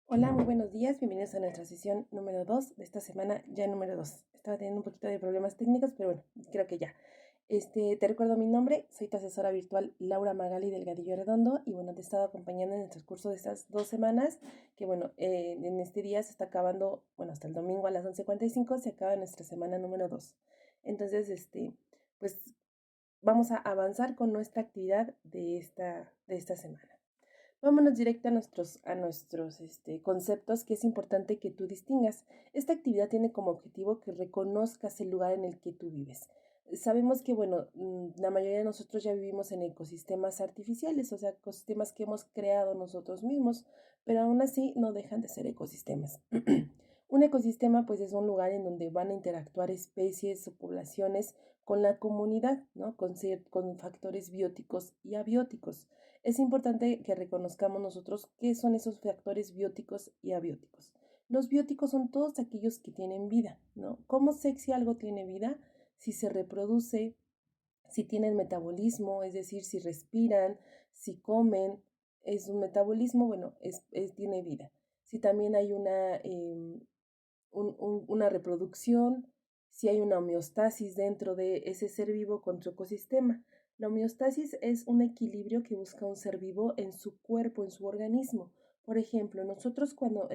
Hola, muy buenos días. Bienvenidos a nuestra sesión número 2 de esta semana, ya número 2. Estaba teniendo un poquito de problemas técnicos, pero bueno, creo que ya. Te recuerdo mi nombre, soy tu asesora virtual Laura Magali Delgadillo Redondo y bueno, te he estado acompañando en el transcurso de estas 2 semanas, que bueno, en este día se está acabando, bueno, hasta el domingo a las 11:45 se acaba nuestra semana número 2. Entonces, pues vamos a avanzar con nuestra actividad de esta semana. Vámonos directo a nuestros conceptos que es importante que tú distingas. Esta actividad tiene como objetivo que reconozcas el lugar en el que tú vives. Sabemos que, bueno, la mayoría de nosotros ya vivimos en ecosistemas artificiales, o sea, ecosistemas que hemos creado nosotros mismos, pero aún así no dejan de ser ecosistemas. Un ecosistema, pues, es un lugar en donde van a interactuar especies o poblaciones con la comunidad, ¿no? Con factores bióticos y abióticos. Es importante que reconozcamos nosotros qué son esos factores bióticos y abióticos. Los bióticos son todos aquellos que tienen vida, ¿no? ¿Cómo sé si algo tiene vida? Si se reproduce, si tienen metabolismo, es decir, si respiran, si comen, es un metabolismo, bueno, tiene vida. Si también hay una reproducción, si hay una homeostasis dentro de ese ser vivo con su ecosistema. La homeostasis es un equilibrio que busca un ser vivo en su cuerpo, en su organismo. Por ejemplo, nosotros cuando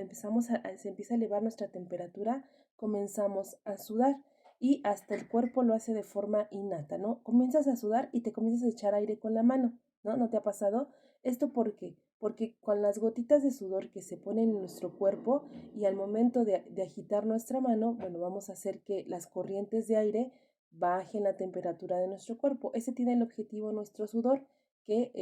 se empieza a elevar nuestra temperatura, comenzamos a sudar y hasta el cuerpo lo hace de forma innata, ¿no? Comienzas a sudar y te comienzas a echar aire con la mano, ¿no? ¿No te ha pasado? ¿Esto por qué? Porque con las gotitas de sudor que se ponen en nuestro cuerpo y al momento de agitar nuestra mano, bueno, vamos a hacer que las corrientes de aire bajen la temperatura de nuestro cuerpo. Ese tiene el objetivo nuestro sudor, que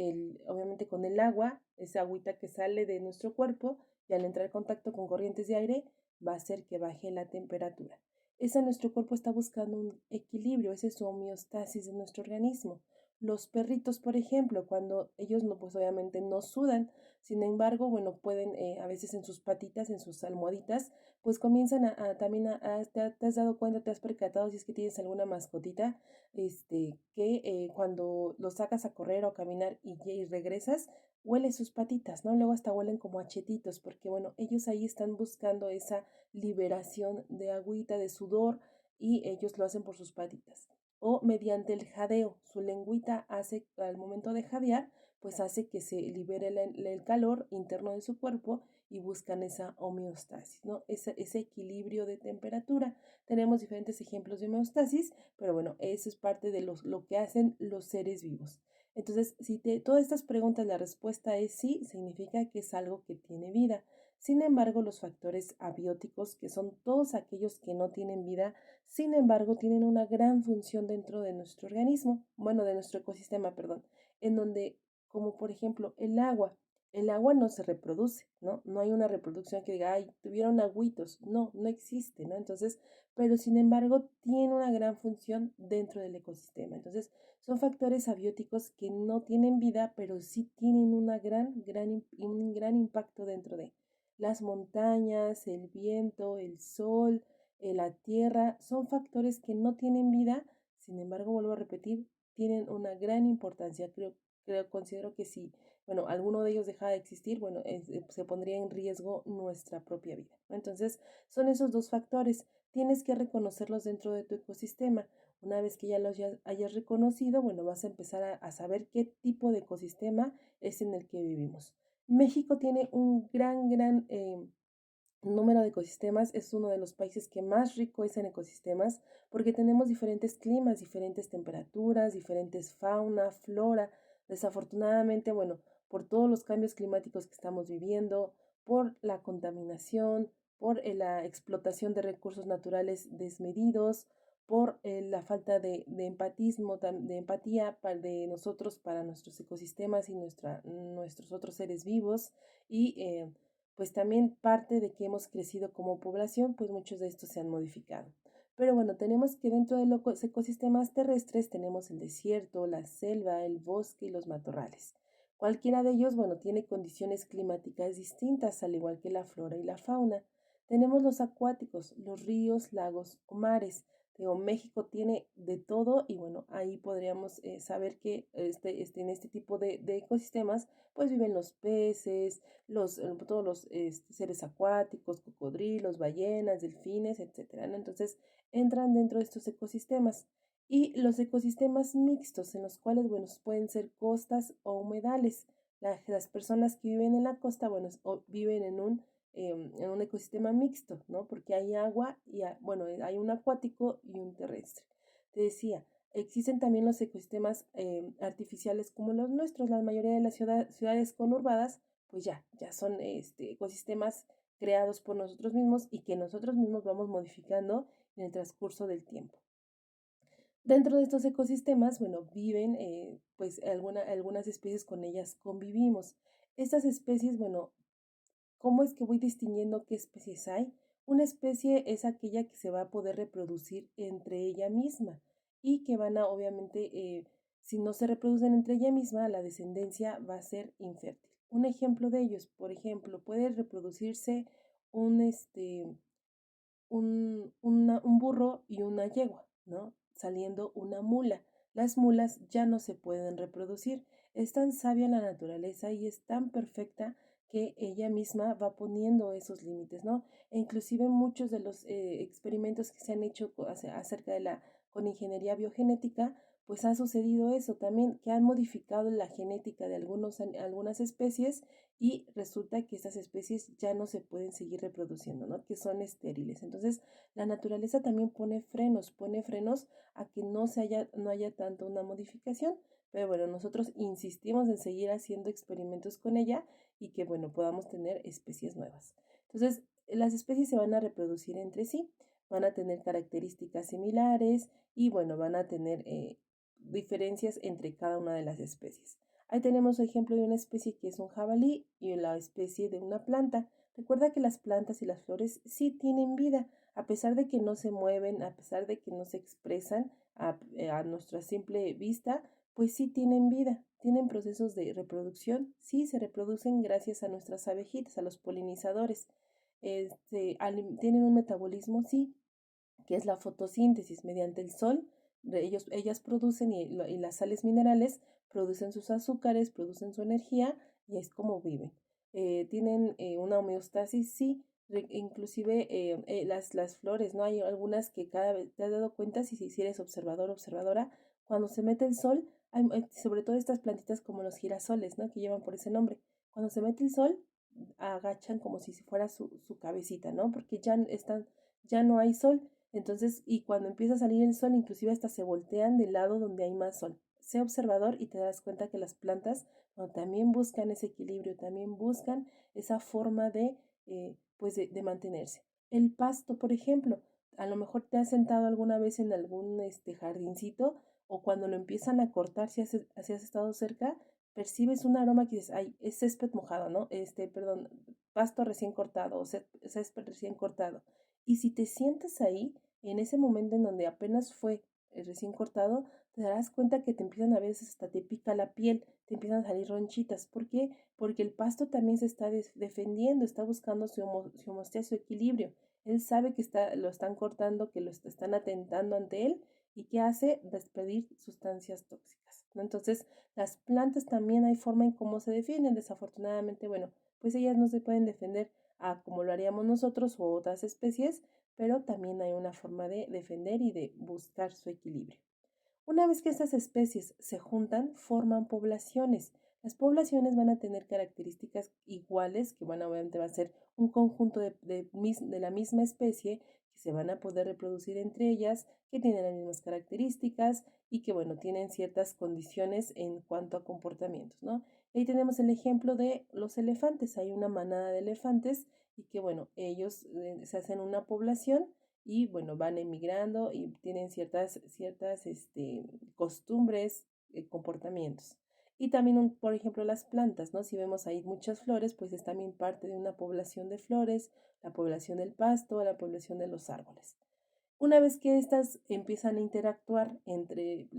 obviamente con el agua, esa agüita que sale de nuestro cuerpo y al entrar en contacto con corrientes de aire, va a hacer que baje la temperatura. Ese nuestro cuerpo está buscando un equilibrio, esa es su homeostasis de nuestro organismo. Los perritos, por ejemplo, cuando ellos no, pues obviamente no sudan, sin embargo, bueno, pueden a veces en sus patitas, en sus almohaditas, pues comienzan también te has dado cuenta, te has percatado si es que tienes alguna mascotita, que cuando lo sacas a correr o a caminar y regresas, huele sus patitas, ¿no? Luego hasta huelen como a chetitos, porque bueno, ellos ahí están buscando esa liberación de agüita, de sudor, y ellos lo hacen por sus patitas. O mediante el jadeo, su lengüita hace, al momento de jadear, pues hace que se libere el calor interno de su cuerpo y buscan esa homeostasis, ¿no? Ese equilibrio de temperatura. Tenemos diferentes ejemplos de homeostasis, pero bueno, eso es parte de lo que hacen los seres vivos. Entonces, si todas estas preguntas la respuesta es sí, significa que es algo que tiene vida. Sin embargo, los factores abióticos, que son todos aquellos que no tienen vida, sin embargo, tienen una gran función dentro de nuestro organismo, bueno, de nuestro ecosistema, perdón, en donde, como por ejemplo el agua no se reproduce, ¿no? No hay una reproducción que diga, ay, tuvieron agüitos, no existe, ¿no? Entonces, pero sin embargo, tiene una gran función dentro del ecosistema. Entonces, son factores abióticos que no tienen vida, pero sí tienen un gran impacto dentro de las montañas, el viento, el sol, la tierra, son factores que no tienen vida, sin embargo, vuelvo a repetir, tienen una gran importancia. Considero que si, bueno, alguno de ellos deja de existir, bueno, se pondría en riesgo nuestra propia vida, ¿no? Entonces, son esos dos factores. Tienes que reconocerlos dentro de tu ecosistema. Una vez que ya hayas reconocido, bueno, vas a empezar a saber qué tipo de ecosistema es en el que vivimos. México tiene un gran número de ecosistemas, es uno de los países que más rico es en ecosistemas porque tenemos diferentes climas, diferentes temperaturas, diferentes fauna, flora. Desafortunadamente, bueno, por todos los cambios climáticos que estamos viviendo, por la contaminación, por la explotación de recursos naturales desmedidos, por la falta de empatismo, de empatía de nosotros para nuestros ecosistemas y nuestros otros seres vivos y pues también parte de que hemos crecido como población, pues muchos de estos se han modificado. Pero bueno, tenemos que dentro de los ecosistemas terrestres tenemos el desierto, la selva, el bosque y los matorrales. Cualquiera de ellos, bueno, tiene condiciones climáticas distintas, al igual que la flora y la fauna. Tenemos los acuáticos, los ríos, lagos o mares. Digo, México tiene de todo y bueno, ahí podríamos saber que en este tipo de ecosistemas pues viven los peces, todos los seres acuáticos, cocodrilos, ballenas, delfines, etcétera, ¿no? Entonces entran dentro de estos ecosistemas. Y los ecosistemas mixtos, en los cuales, bueno, pueden ser costas o humedales. Las personas que viven en la costa, bueno, viven en un ecosistema mixto, ¿no? Porque hay agua y, bueno, hay un acuático y un terrestre. Te decía, existen también los ecosistemas artificiales como los nuestros. La mayoría de las ciudades conurbadas, pues ya son ecosistemas creados por nosotros mismos y que nosotros mismos vamos modificando en el transcurso del tiempo. Dentro de estos ecosistemas, bueno, viven pues algunas especies con ellas convivimos. Estas especies, bueno, ¿cómo es que voy distinguiendo qué especies hay? Una especie es aquella que se va a poder reproducir entre ella misma y que van a, obviamente, si no se reproducen entre ella misma, la descendencia va a ser infértil. Un ejemplo de ellos, por ejemplo, puede reproducirse un, este, un burro y una yegua, ¿no? Saliendo una mula. Las mulas ya no se pueden reproducir. Es tan sabia la naturaleza y es tan perfecta que ella misma va poniendo esos límites, ¿no? E inclusive muchos de los experimentos que se han hecho acerca de con ingeniería biogenética, pues ha sucedido eso también, que han modificado la genética de algunas especies y resulta que estas especies ya no se pueden seguir reproduciendo, ¿no? Que son estériles. Entonces, la naturaleza también pone frenos a que no haya tanto una modificación, pero bueno, nosotros insistimos en seguir haciendo experimentos con ella y que, bueno, podamos tener especies nuevas. Entonces, las especies se van a reproducir entre sí, van a tener características similares y, bueno, van a tener diferencias entre cada una de las especies. Ahí tenemos el ejemplo de una especie que es un jabalí y la especie de una planta. Recuerda que las plantas y las flores sí tienen vida, a pesar de que no se mueven, a pesar de que no se expresan a nuestra simple vista, pues sí tienen vida, tienen procesos de reproducción, sí se reproducen gracias a nuestras abejitas, a los polinizadores. Tienen un metabolismo, sí, que es la fotosíntesis mediante el sol. Ellas producen y las sales minerales producen sus azúcares, producen su energía y es como viven. Tienen una homeostasis, sí, inclusive las flores, ¿no? Hay algunas que cada vez te has dado cuenta, si eres observador o observadora, cuando se mete el sol, sobre todo estas plantitas como los girasoles, ¿no? Que llevan por ese nombre. Cuando se mete el sol, agachan como si fuera su cabecita, ¿no? Porque ya no hay sol. Entonces, y cuando empieza a salir el sol, inclusive hasta se voltean del lado donde hay más sol. Sé observador y te das cuenta que las plantas también buscan ese equilibrio, también buscan esa forma pues de mantenerse. El pasto, por ejemplo, a lo mejor te has sentado alguna vez en algún jardincito o cuando lo empiezan a cortar, si has estado cerca, percibes un aroma que dices, ay, es césped mojado, ¿no? Perdón, pasto recién cortado o césped recién cortado. Y si te sientas ahí, en ese momento en donde apenas fue recién cortado, te darás cuenta que te empiezan a veces hasta te pica la piel, te empiezan a salir ronchitas. ¿Por qué? Porque el pasto también se está defendiendo, está buscando su homeostasis, su equilibrio. Él sabe que lo están cortando, que lo están atentando ante él y que hace despedir sustancias tóxicas, ¿no? Entonces, las plantas también hay forma en cómo se defienden. Desafortunadamente, bueno, pues ellas no se pueden defender como lo haríamos nosotros u otras especies, pero también hay una forma de defender y de buscar su equilibrio. Una vez que estas especies se juntan, forman poblaciones. Las poblaciones van a tener características iguales, que bueno, obviamente va a ser un conjunto de la misma especie que se van a poder reproducir entre ellas, que tienen las mismas características y que bueno, tienen ciertas condiciones en cuanto a comportamientos, ¿no? Ahí tenemos el ejemplo de los elefantes. Hay una manada de elefantes y que bueno, ellos se hacen una población y bueno, van emigrando y tienen ciertas costumbres, comportamientos. Y también, por ejemplo, las plantas, ¿no? Si vemos ahí muchas flores, pues es también parte de una población de flores, la población del pasto, la población de los árboles. Una vez que estas empiezan a interactuar entre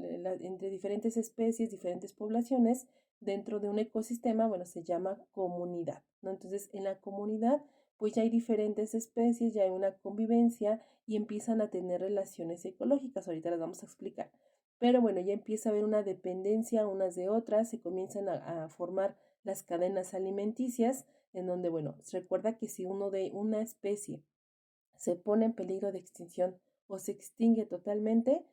diferentes especies, diferentes poblaciones, dentro de un ecosistema, bueno, se llama comunidad, ¿no? Entonces, en la comunidad, pues ya hay diferentes especies, ya hay una convivencia y empiezan a tener relaciones ecológicas. Ahorita las vamos a explicar. Pero bueno, ya empieza a haber una dependencia unas de otras, se comienzan a formar las cadenas alimenticias, en donde, bueno, se recuerda que si uno de una especie se pone en peligro de extinción o se extingue totalmente,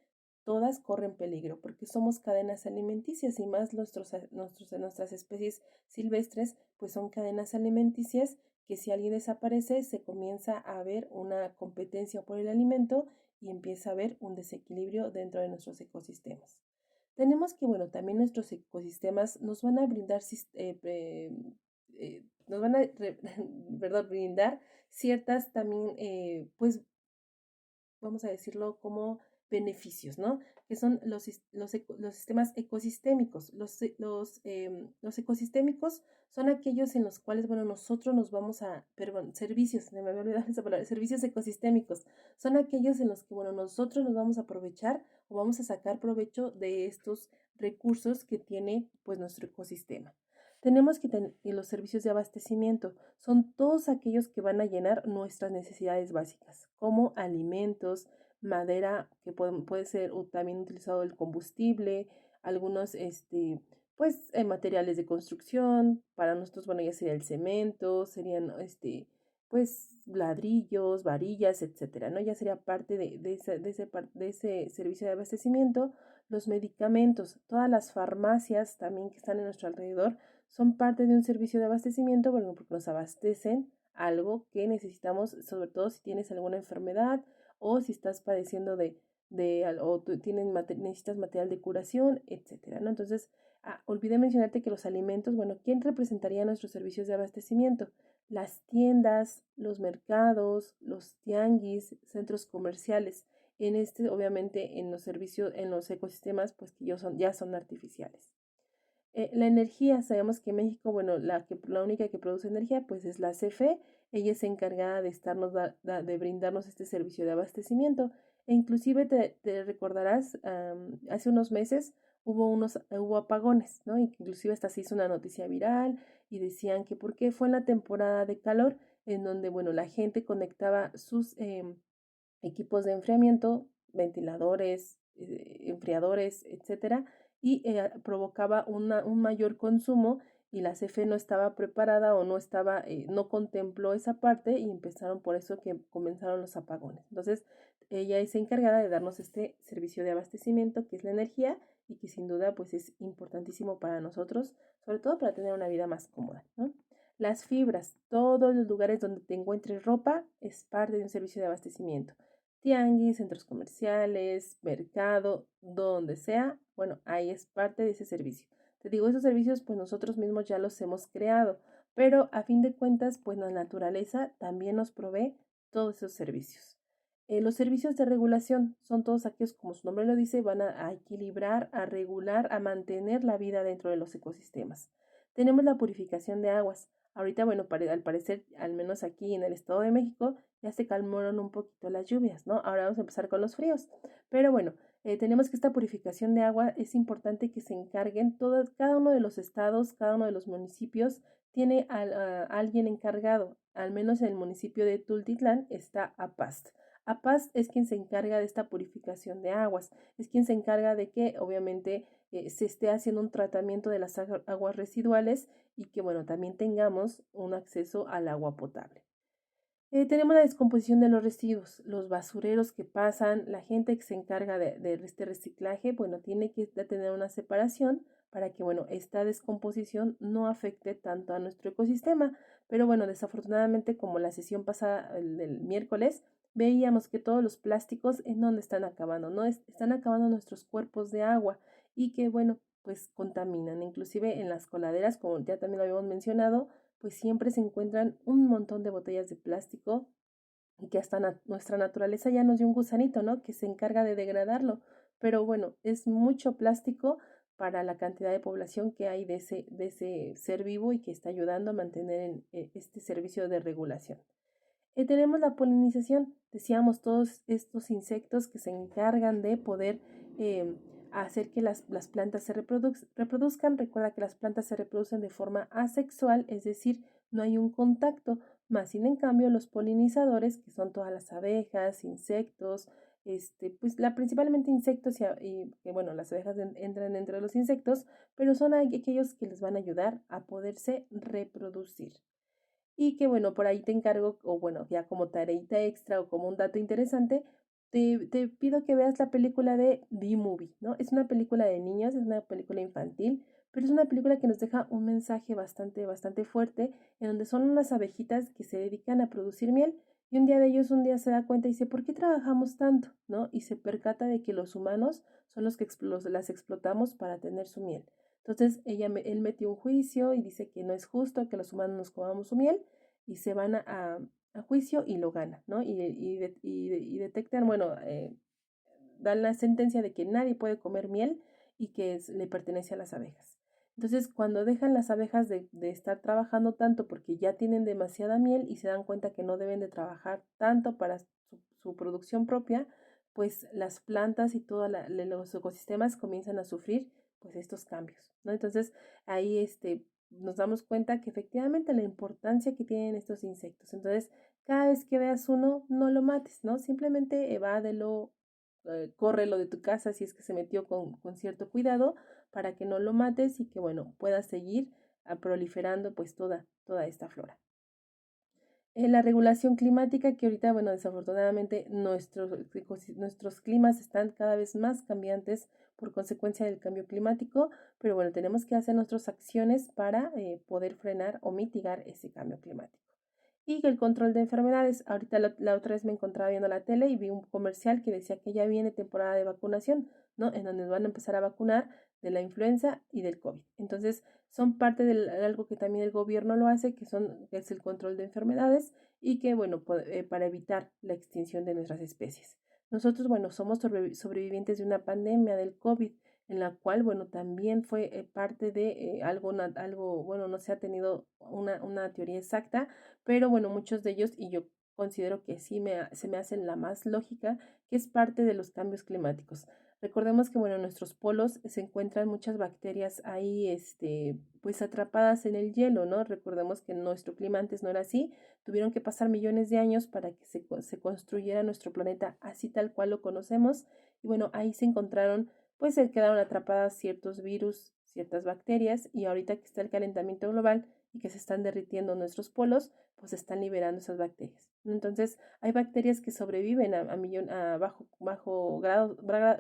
todas corren peligro porque somos cadenas alimenticias y más nuestras especies silvestres, pues son cadenas alimenticias que si alguien desaparece se comienza a ver una competencia por el alimento y empieza a haber un desequilibrio dentro de nuestros ecosistemas. Tenemos que, bueno, también nuestros ecosistemas nos van a brindar, nos van a, perdón, brindar ciertas también, pues, vamos a decirlo como beneficios, ¿no? Que son los sistemas ecosistémicos. Los ecosistémicos son aquellos en los cuales, bueno, nosotros nos vamos a, perdón, servicios, se me había olvidado esa palabra, servicios ecosistémicos. Son aquellos en los que, bueno, nosotros nos vamos a aprovechar o vamos a sacar provecho de estos recursos que tiene, pues, nuestro ecosistema. Tenemos que tener los servicios de abastecimiento. Son todos aquellos que van a llenar nuestras necesidades básicas, como alimentos, madera, que puede ser también utilizado el combustible, algunos pues materiales de construcción. Para nosotros, bueno, ya sería el cemento, serían pues ladrillos, varillas, etcétera, ¿no? Ya sería parte de ese servicio de abastecimiento. Los medicamentos, todas las farmacias también que están en nuestro alrededor son parte de un servicio de abastecimiento, bueno, porque nos abastecen algo que necesitamos, sobre todo si tienes alguna enfermedad o si estás padeciendo o tú necesitas material de curación, etcétera, ¿no? Entonces, olvidé mencionarte que los alimentos, bueno, ¿quién representaría nuestros servicios de abastecimiento? Las tiendas, los mercados, los tianguis, centros comerciales. Obviamente, en los servicios, en los ecosistemas, pues que ya son artificiales. La energía, sabemos que México, bueno, la única que produce energía, pues es la CFE. Ella es encargada de de brindarnos este servicio de abastecimiento. E inclusive te recordarás, hace unos meses hubo apagones, ¿no? Inclusive hasta se hizo una noticia viral y decían que porque fue en la temporada de calor, en donde, bueno, la gente conectaba sus equipos de enfriamiento, ventiladores, enfriadores, etcétera, y provocaba un mayor consumo y la CFE no estaba preparada o no contempló esa parte y empezaron por eso que comenzaron los apagones. Entonces, ella es encargada de darnos este servicio de abastecimiento que es la energía y que sin duda pues es importantísimo para nosotros, sobre todo para tener una vida más cómoda, ¿no? Las fibras, todos los lugares donde te encuentres ropa es parte de un servicio de abastecimiento. Tianguis, centros comerciales, mercado, donde sea, bueno, ahí es parte de ese servicio. Te digo, esos servicios pues nosotros mismos ya los hemos creado, pero a fin de cuentas pues la naturaleza también nos provee todos esos servicios. Los servicios de regulación son todos aquellos, como su nombre lo dice, van a equilibrar, a regular, a mantener la vida dentro de los ecosistemas. Tenemos la purificación de aguas. Ahorita, bueno, al parecer, al menos aquí en el Estado de México, ya se calmaron un poquito las lluvias, ¿no? Ahora vamos a empezar con los fríos. Pero bueno, tenemos que esta purificación de agua es importante que se encarguen cada uno de los estados, cada uno de los municipios tiene alguien encargado. Al menos en el municipio de Tultitlán está APAST. APAST es quien se encarga de esta purificación de aguas, es quien se encarga de que obviamente se esté haciendo un tratamiento de las aguas residuales y que bueno, también tengamos un acceso al agua potable. Tenemos la descomposición de los residuos, los basureros que pasan, la gente que se encarga de este reciclaje, bueno, tiene que tener una separación para que, bueno, esta descomposición no afecte tanto a nuestro ecosistema. Pero bueno, desafortunadamente, como la sesión pasada del miércoles, veíamos que todos los plásticos en donde están acabando, ¿no? Están acabando nuestros cuerpos de agua y que, bueno, pues contaminan, inclusive en las coladeras, como ya también lo habíamos mencionado, pues siempre se encuentran un montón de botellas de plástico y que hasta nuestra naturaleza ya nos dio un gusanito, ¿no? Que se encarga de degradarlo. Pero bueno, es mucho plástico para la cantidad de población que hay de ese ser vivo y que está ayudando a mantener este servicio de regulación. Tenemos la polinización, decíamos, todos estos insectos que se encargan de poder hacer que las plantas se reproduzcan. Recuerda que las plantas se reproducen de forma asexual, es decir, no hay un contacto. Más sin en cambio los polinizadores, que son todas las abejas, insectos, pues principalmente insectos y que bueno, las abejas entran dentro de los insectos, pero son aquellos que les van a ayudar a poderse reproducir. Y que bueno, por ahí te encargo, o bueno, ya como tareita extra o como un dato interesante, te pido que veas la película de B-Movie, ¿no? Es una película de niños, es una película infantil, pero es una película que nos deja un mensaje bastante fuerte, en donde son unas abejitas que se dedican a producir miel, y un día de ellos, un día se da cuenta y dice, ¿por qué trabajamos tanto? ¿No? Y se percata de que los humanos son los que las explotamos para tener su miel. Entonces él metió un juicio y dice que no es justo que los humanos nos comamos su miel y se van a juicio y lo gana, ¿no? Y detectan, bueno, dan la sentencia de que nadie puede comer miel y que le pertenece a las abejas. Entonces, cuando dejan las abejas de estar trabajando tanto porque ya tienen demasiada miel y se dan cuenta que no deben de trabajar tanto para su producción propia, pues las plantas y todos los ecosistemas comienzan a sufrir pues estos cambios, ¿no? Entonces, ahí nos damos cuenta que efectivamente la importancia que tienen estos insectos. Entonces, cada vez que veas uno, no lo mates, ¿no? Simplemente evádelo, córrelo de tu casa si es que se metió con cierto cuidado para que no lo mates y que, bueno, puedas seguir proliferando pues toda esta flora. La regulación climática, que ahorita, bueno, desafortunadamente nuestros climas están cada vez más cambiantes por consecuencia del cambio climático, pero bueno, tenemos que hacer nuestras acciones para poder frenar o mitigar ese cambio climático. Y el control de enfermedades. Ahorita la otra vez me encontraba viendo la tele y vi un comercial que decía que ya viene temporada de vacunación, ¿no? En donde van a empezar a vacunar de la influenza y del COVID. Entonces, son parte de algo que también el gobierno lo hace, que es el control de enfermedades y que, bueno, para evitar la extinción de nuestras especies. Nosotros, bueno, somos sobrevivientes de una pandemia del COVID, en la cual, bueno, también fue parte de algo, bueno, no se ha tenido una teoría exacta, pero bueno, muchos de ellos, y yo considero que sí se me hacen la más lógica, que es parte de los cambios climáticos. Recordemos que, bueno, en nuestros polos se encuentran muchas bacterias ahí, pues atrapadas en el hielo, ¿no? Recordemos que nuestro clima antes no era así, tuvieron que pasar millones de años para que se construyera nuestro planeta así tal cual lo conocemos, y bueno, ahí se encontraron, pues se quedaron atrapadas ciertos virus, ciertas bacterias, y ahorita que está el calentamiento global y que se están derritiendo nuestros polos, pues están liberando esas bacterias. Entonces, hay bacterias que sobreviven a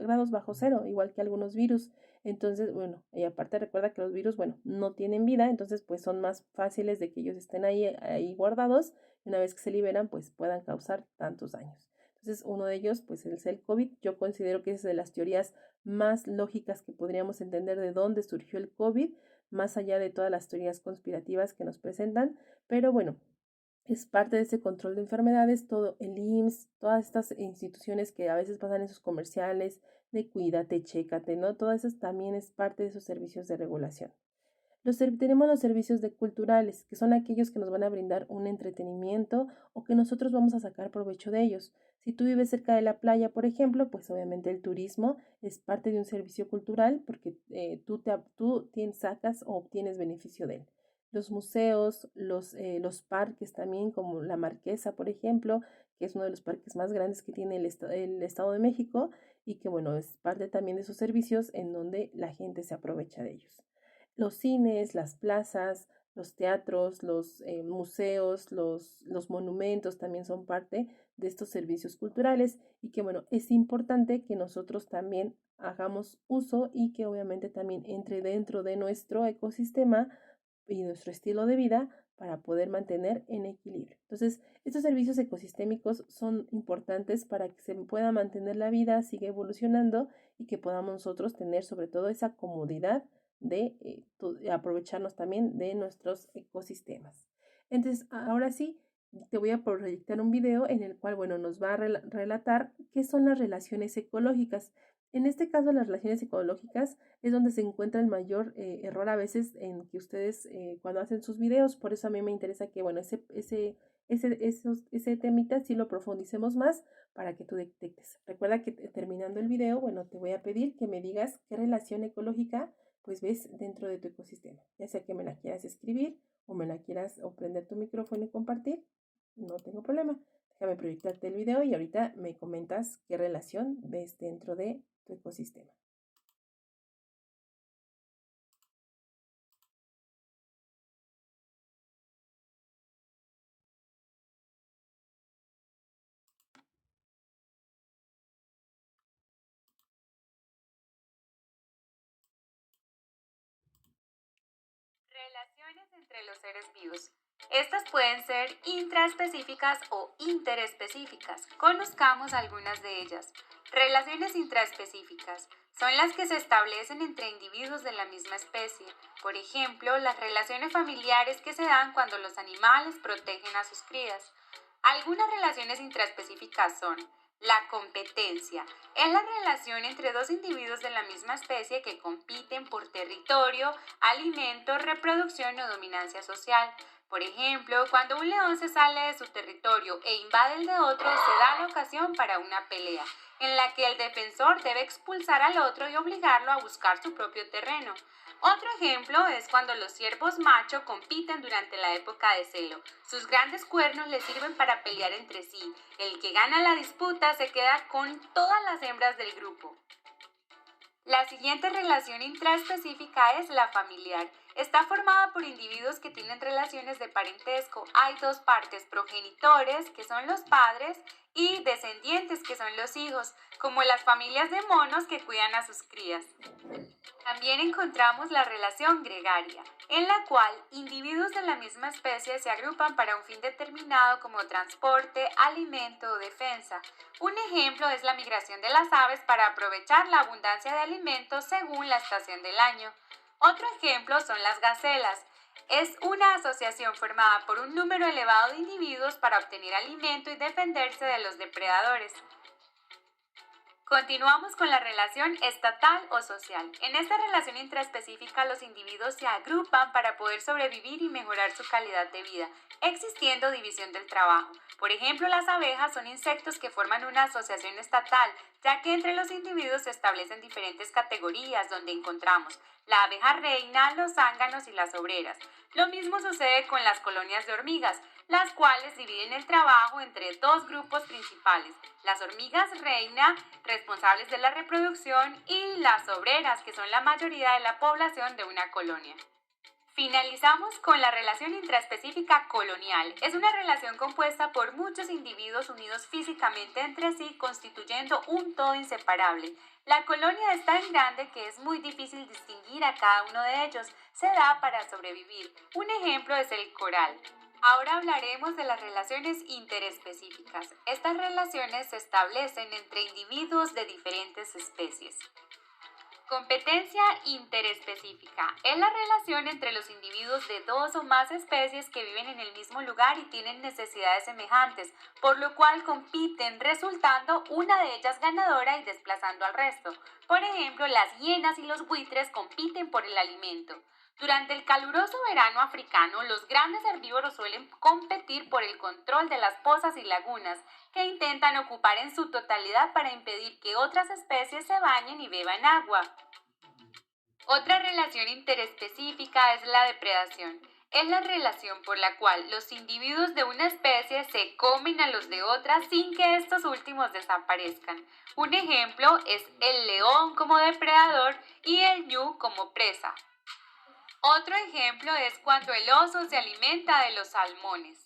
grados bajo cero, igual que algunos virus. Entonces, bueno, y aparte recuerda que los virus, bueno, no tienen vida, entonces pues son más fáciles de que ellos estén ahí guardados y una vez que se liberan, pues puedan causar tantos daños. Entonces, uno de ellos, pues es el COVID. Yo considero que es de las teorías más lógicas que podríamos entender de dónde surgió el COVID, más allá de todas las teorías conspirativas que nos presentan, pero bueno, es parte de ese control de enfermedades, todo el IMSS, todas estas instituciones que a veces pasan en sus comerciales de cuídate, chécate, ¿no? Todas esas también es parte de esos servicios de regulación. Tenemos los servicios de culturales, que son aquellos que nos van a brindar un entretenimiento o que nosotros vamos a sacar provecho de ellos. Si tú vives cerca de la playa, por ejemplo, pues obviamente el turismo es parte de un servicio cultural porque tú sacas o obtienes beneficio de él. Los museos, los parques también, como la Marquesa, por ejemplo, que es uno de los parques más grandes que tiene el Estado de México y que, bueno, es parte también de esos servicios en donde la gente se aprovecha de ellos. Los cines, las plazas, los teatros, los museos, los monumentos también son parte de estos servicios culturales y que bueno, es importante que nosotros también hagamos uso y que obviamente también entre dentro de nuestro ecosistema y nuestro estilo de vida para poder mantener en equilibrio. Entonces, estos servicios ecosistémicos son importantes para que se pueda mantener la vida, siga evolucionando y que podamos nosotros tener sobre todo esa comodidad de aprovecharnos también de nuestros ecosistemas. Entonces, ahora sí, te voy a proyectar un video en el cual, bueno, nos va a relatar qué son las relaciones ecológicas. En este caso, las relaciones ecológicas es donde se encuentra el mayor error a veces en que ustedes cuando hacen sus videos, por eso a mí me interesa que, bueno, ese temita sí lo profundicemos más para que tú detectes. Recuerda que terminando el video, bueno, te voy a pedir que me digas qué relación ecológica pues ves dentro de tu ecosistema, ya sea que me la quieras escribir o me la quieras o prender tu micrófono y compartir. No tengo problema. Déjame proyectarte el video y ahorita me comentas qué relación ves dentro de tu ecosistema. Relaciones entre los seres vivos. Estas pueden ser intraespecíficas o interespecíficas. Conozcamos algunas de ellas. Relaciones intraespecíficas son las que se establecen entre individuos de la misma especie. Por ejemplo, las relaciones familiares que se dan cuando los animales protegen a sus crías. Algunas relaciones intraespecíficas son la competencia. Es la relación entre dos individuos de la misma especie que compiten por territorio, alimento, reproducción o dominancia social. Por ejemplo, cuando un león se sale de su territorio e invade el de otro, se da la ocasión para una pelea, en la que el defensor debe expulsar al otro y obligarlo a buscar su propio terreno. Otro ejemplo es cuando los ciervos macho compiten durante la época de celo. Sus grandes cuernos les sirven para pelear entre sí. El que gana la disputa se queda con todas las hembras del grupo. La siguiente relación intraespecífica es la familiar. Está formada por individuos que tienen relaciones de parentesco. Hay dos partes, progenitores, que son los padres, y descendientes, que son los hijos, como las familias de monos que cuidan a sus crías. También encontramos la relación gregaria, en la cual individuos de la misma especie se agrupan para un fin determinado como transporte, alimento o defensa. Un ejemplo es la migración de las aves para aprovechar la abundancia de alimentos según la estación del año. Otro ejemplo son las gacelas. Es una asociación formada por un número elevado de individuos para obtener alimento y defenderse de los depredadores. Continuamos con la relación estatal o social. En esta relación intraespecífica, los individuos se agrupan para poder sobrevivir y mejorar su calidad de vida, existiendo división del trabajo. Por ejemplo, las abejas son insectos que forman una asociación estatal, ya que entre los individuos se establecen diferentes categorías donde encontramos la abeja reina, los zánganos y las obreras. Lo mismo sucede con las colonias de hormigas, las cuales dividen el trabajo entre dos grupos principales: las hormigas reina, responsables de la reproducción, y las obreras, que son la mayoría de la población de una colonia. Finalizamos con la relación intraespecífica colonial. Es una relación compuesta por muchos individuos unidos físicamente entre sí, constituyendo un todo inseparable. La colonia es tan grande que es muy difícil distinguir a cada uno de ellos. Se da para sobrevivir. Un ejemplo es el coral. Ahora hablaremos de las relaciones interespecíficas. Estas relaciones se establecen entre individuos de diferentes especies. Competencia interespecífica es la relación entre los individuos de dos o más especies que viven en el mismo lugar y tienen necesidades semejantes, por lo cual compiten, resultando una de ellas ganadora y desplazando al resto. Por ejemplo, las hienas y los buitres compiten por el alimento. Durante el caluroso verano africano, los grandes herbívoros suelen competir por el control de las pozas y lagunas, que intentan ocupar en su totalidad para impedir que otras especies se bañen y beban agua. Otra relación interespecífica es la depredación. Es la relación por la cual los individuos de una especie se comen a los de otra sin que estos últimos desaparezcan. Un ejemplo es el león como depredador y el ñu como presa. Otro ejemplo es cuando el oso se alimenta de los salmones.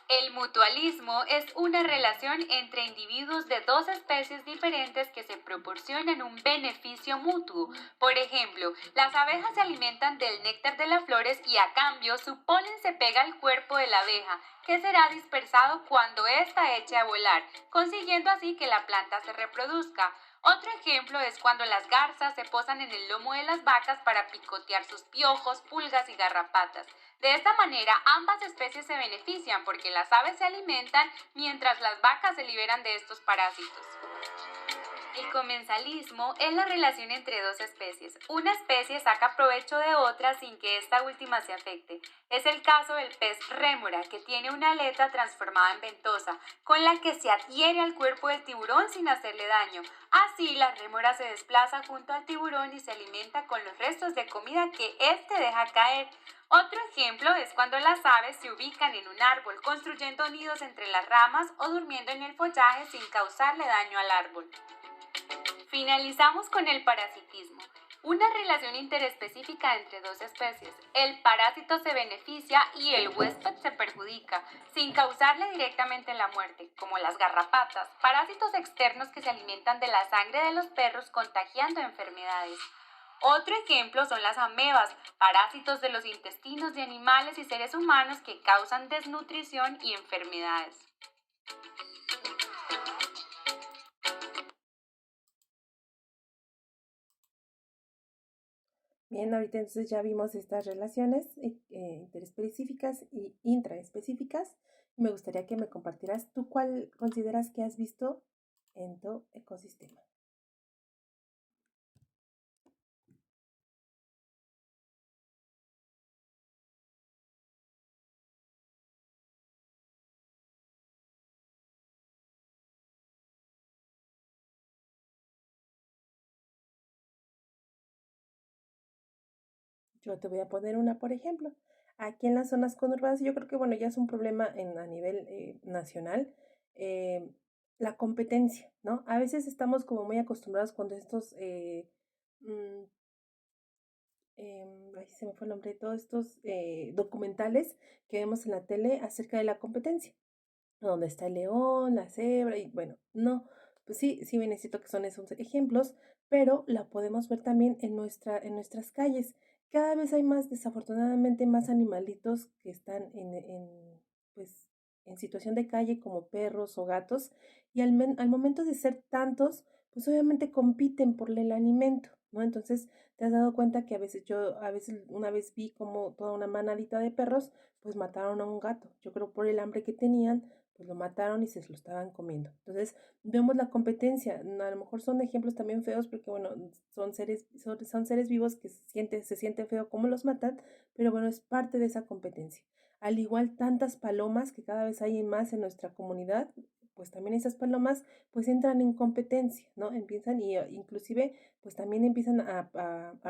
El mutualismo es una relación entre individuos de dos especies diferentes que se proporcionan un beneficio mutuo. Por ejemplo, las abejas se alimentan del néctar de las flores y a cambio su polen se pega al cuerpo de la abeja, que será dispersado cuando ésta eche a volar, consiguiendo así que la planta se reproduzca. Otro ejemplo es cuando las garzas se posan en el lomo de las vacas para picotear sus piojos, pulgas y garrapatas. De esta manera, ambas especies se benefician porque las aves se alimentan mientras las vacas se liberan de estos parásitos. El comensalismo es la relación entre dos especies. Una especie saca provecho de otra sin que esta última se afecte. Es el caso del pez rémora, que tiene una aleta transformada en ventosa, con la que se adhiere al cuerpo del tiburón sin hacerle daño. Así, la rémora se desplaza junto al tiburón y se alimenta con los restos de comida que éste deja caer. Otro ejemplo es cuando las aves se ubican en un árbol, construyendo nidos entre las ramas o durmiendo en el follaje sin causarle daño al árbol. Finalizamos con el parasitismo, una relación interespecífica entre dos especies. El parásito se beneficia y el huésped se perjudica, sin causarle directamente la muerte, como las garrapatas, parásitos externos que se alimentan de la sangre de los perros contagiando enfermedades. Otro ejemplo son las amebas, parásitos de los intestinos de animales y seres humanos que causan desnutrición y enfermedades. Bien, ahorita entonces ya vimos estas relaciones interespecíficas y intraespecíficas. Me gustaría que me compartieras tú cuál consideras que has visto en tu ecosistema. Yo te voy a poner una, por ejemplo. Aquí en las zonas conurbadas, yo creo que, bueno, ya es un problema a nivel nacional, eh, la competencia, ¿no? A veces estamos como muy acostumbrados cuando estos, mm, ay, se me fue el nombre, todos estos documentales que vemos en la tele acerca de la competencia donde está el león, la cebra, y bueno, no, pues sí, sí bien necesito que son esos ejemplos, pero la podemos ver también en nuestras calles. Cada vez hay más, desafortunadamente, más animalitos que están pues, en situación de calle, como perros o gatos, y al momento de ser tantos, pues obviamente compiten por el alimento, ¿no? Entonces, te has dado cuenta que a veces una vez vi como toda una manadita de perros, pues mataron a un gato. Yo creo por el hambre que tenían, pues lo mataron y se lo estaban comiendo. Entonces, vemos la competencia. A lo mejor son ejemplos también feos porque, bueno, son seres vivos que se siente feo cómo los matan, pero bueno, es parte de esa competencia. Al igual tantas palomas que cada vez hay más en nuestra comunidad, pues también esas palomas pues entran en competencia, ¿no? Empiezan y inclusive pues también empiezan a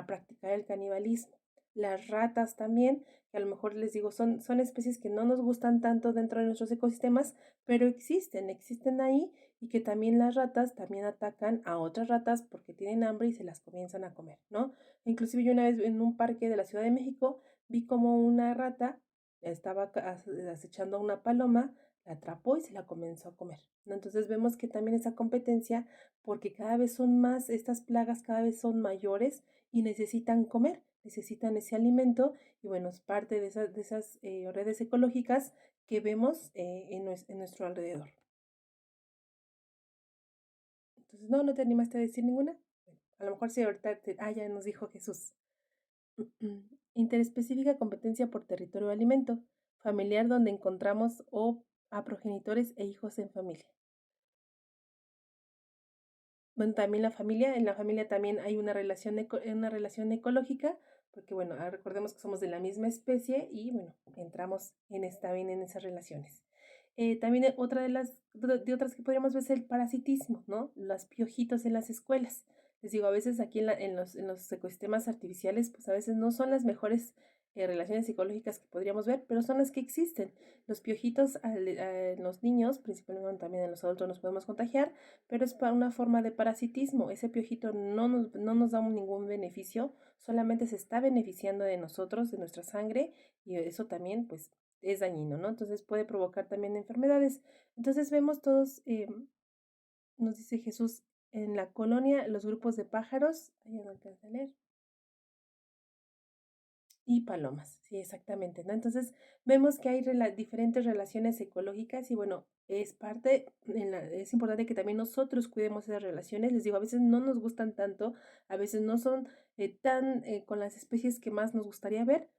practicar el canibalismo. Las ratas también, que a lo mejor les digo, son especies que no nos gustan tanto dentro de nuestros ecosistemas, pero existen ahí y que también las ratas también atacan a otras ratas porque tienen hambre y se las comienzan a comer, ¿no? Inclusive yo una vez en un parque de la Ciudad de México vi como una rata estaba acechando a una paloma, la atrapó y se la comenzó a comer, ¿no? Entonces vemos que también esa competencia, porque cada vez son más, estas plagas cada vez son mayores y necesitan comer, necesitan ese alimento y bueno, es parte de esas redes ecológicas que vemos en nuestro alrededor. Entonces, no, no te animaste a decir ninguna. Bueno, a lo mejor sí, ya nos dijo Jesús. Interespecífica competencia por territorio o alimento, familiar donde encontramos a progenitores e hijos en familia. Bueno, también en la familia también hay una relación ecológica, porque bueno, recordemos que somos de la misma especie y bueno, entramos bien en esas relaciones. También otra de otras que podríamos ver es el parasitismo, ¿no? Los piojitos en las escuelas. Les digo, a veces aquí en los ecosistemas artificiales, pues a veces no son las mejores relaciones psicológicas que podríamos ver, pero son las que existen. Los piojitos en los niños, principalmente también en los adultos nos podemos contagiar, pero es para una forma de parasitismo. Ese piojito no nos da ningún beneficio, solamente se está beneficiando de nosotros, de nuestra sangre, y eso también, pues, es dañino, ¿no? Entonces puede provocar también enfermedades. Entonces vemos todos, nos dice Jesús, en la colonia, los grupos de pájaros, ahí no alcanza a leer, y palomas, sí, exactamente, ¿no? Entonces vemos que hay diferentes relaciones ecológicas y bueno, es importante que también nosotros cuidemos esas relaciones. Les digo, a veces no nos gustan tanto, a veces no son tan con las especies que más nos gustaría ver,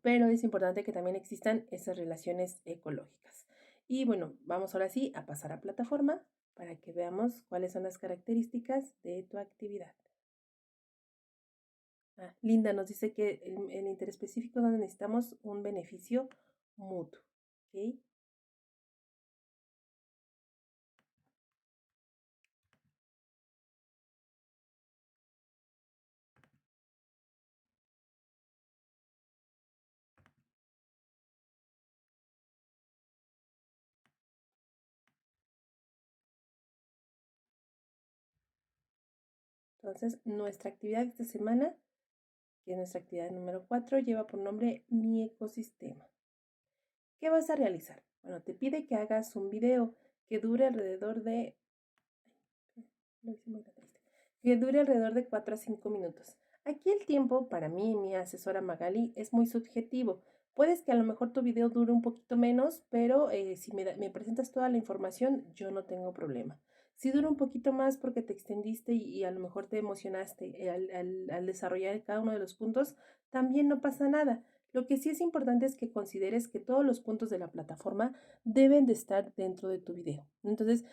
pero es importante que también existan esas relaciones ecológicas. Y bueno, vamos ahora sí a pasar a plataforma para que veamos cuáles son las características de tu actividad. Linda nos dice que el interespecífico es donde necesitamos un beneficio mutuo. ¿Ok? Entonces, nuestra actividad de esta semana, que es nuestra actividad número 4, lleva por nombre Mi ecosistema. ¿Qué vas a realizar? Bueno, te pide que hagas un video que dure alrededor de 4 a 5 minutos. Aquí el tiempo, para mí, mi asesora Magali, es muy subjetivo. Puedes que a lo mejor tu video dure un poquito menos, pero si me presentas toda la información, yo no tengo problema. Si dura un poquito más porque te extendiste y a lo mejor te emocionaste al desarrollar cada uno de los puntos, también no pasa nada. Lo que sí es importante es que consideres que todos los puntos de la plataforma deben de estar dentro de tu video. Entonces,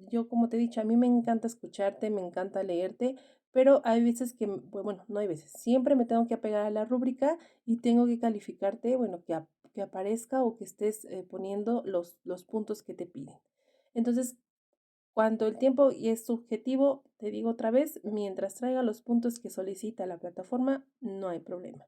yo como te he dicho, a mí me encanta escucharte, me encanta leerte, pero hay veces que, bueno, no hay veces, siempre me tengo que apegar a la rúbrica y tengo que calificarte, bueno, que aparezca o que estés poniendo los puntos que te piden. Entonces, cuando el tiempo es subjetivo, te digo otra vez, mientras traiga los puntos que solicita la plataforma, no hay problema.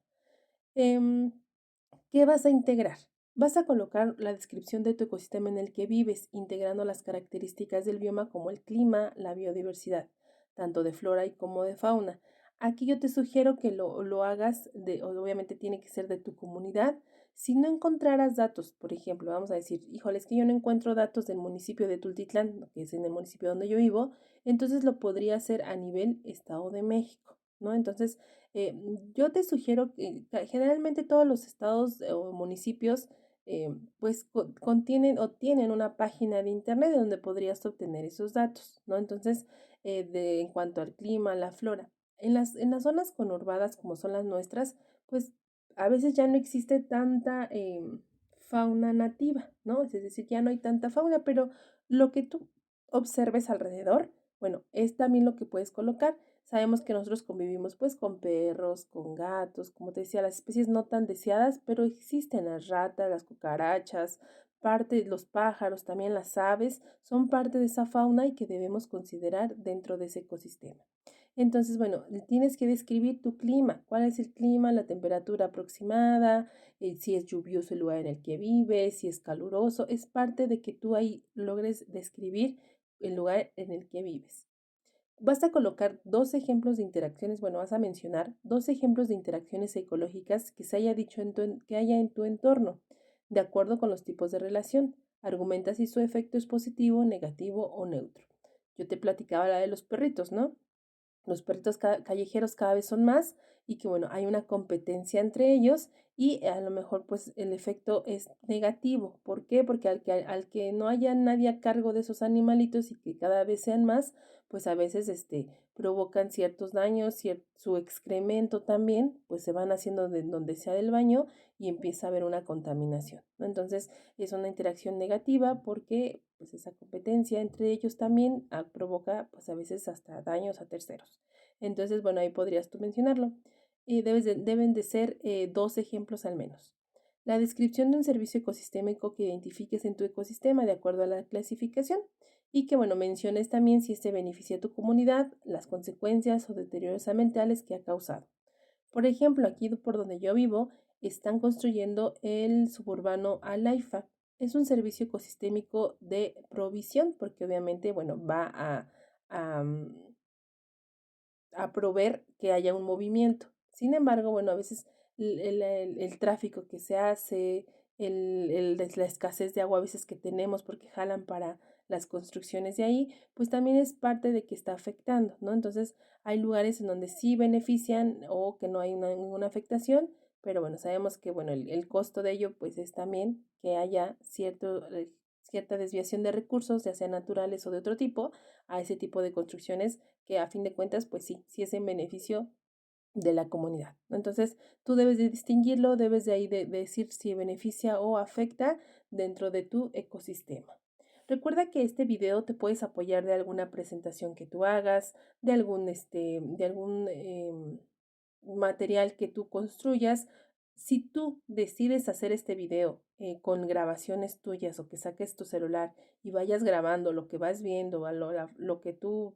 ¿Qué vas a integrar? Vas a colocar la descripción de tu ecosistema en el que vives, integrando las características del bioma como el clima, la biodiversidad, tanto de flora y como de fauna. Aquí yo te sugiero que lo hagas, obviamente tiene que ser de tu comunidad. Si no encontraras datos, por ejemplo, vamos a decir, híjole, es que yo no encuentro datos del municipio de Tultitlán, que es en el municipio donde yo vivo, entonces lo podría hacer a nivel Estado de México, ¿no? Entonces, yo te sugiero que generalmente todos los estados o municipios pues contienen o tienen una página de internet donde podrías obtener esos datos, ¿no? Entonces, en cuanto al clima, la flora, en las zonas conurbadas como son las nuestras, pues a veces ya no existe tanta fauna nativa, ¿no? Es decir, ya no hay tanta fauna, pero lo que tú observes alrededor, bueno, es también lo que puedes colocar. Sabemos que nosotros convivimos pues con perros, con gatos, como te decía, las especies no tan deseadas, pero existen las ratas, las cucarachas, parte los pájaros, también las aves, son parte de esa fauna y que debemos considerar dentro de ese ecosistema. Entonces, bueno, tienes que describir tu clima, cuál es el clima, la temperatura aproximada, si es lluvioso el lugar en el que vives, si es caluroso, es parte de que tú ahí logres describir el lugar en el que vives. Vas a colocar dos ejemplos de interacciones, bueno, vas a mencionar dos ejemplos de interacciones ecológicas que se haya dicho que haya en tu entorno, de acuerdo con los tipos de relación. Argumenta si su efecto es positivo, negativo o neutro. Yo te platicaba la de los perritos, ¿no? Los perritos callejeros cada vez son más y que bueno, hay una competencia entre ellos y a lo mejor pues el efecto es negativo. ¿Por qué? Porque al que no haya nadie a cargo de esos animalitos y que cada vez sean más, pues a veces provocan ciertos daños, su excremento también, pues se van haciendo de donde sea del baño y empieza a haber una contaminación, ¿no? Entonces es una interacción negativa porque pues esa competencia entre ellos también provoca pues a veces hasta daños a terceros. Entonces, bueno, ahí podrías tú mencionarlo. Deben de ser dos ejemplos al menos. La descripción de un servicio ecosistémico que identifiques en tu ecosistema de acuerdo a la clasificación y que, bueno, menciones también si este beneficia a tu comunidad, las consecuencias o deterioros ambientales que ha causado. Por ejemplo, aquí por donde yo vivo, están construyendo el suburbano Alaifa. Es un servicio ecosistémico de provisión porque obviamente, bueno, va a, a proveer que haya un movimiento. Sin embargo, bueno, a veces el tráfico que se hace, la escasez de agua a veces que tenemos porque jalan para las construcciones de ahí, pues también es parte de que está afectando, ¿no? Entonces hay lugares en donde sí benefician o que no hay ninguna afectación, pero bueno, sabemos que bueno, el costo de ello pues es también que haya cierta desviación de recursos, ya sean naturales o de otro tipo, a ese tipo de construcciones que a fin de cuentas, pues sí es en beneficio de la comunidad, ¿no? Entonces, tú debes de distinguirlo, debes de ahí de decir si beneficia o afecta dentro de tu ecosistema. Recuerda que este video te puedes apoyar de alguna presentación que tú hagas, de algún material que tú construyas. Si tú decides hacer este video con grabaciones tuyas o que saques tu celular y vayas grabando lo que vas viendo, lo que tu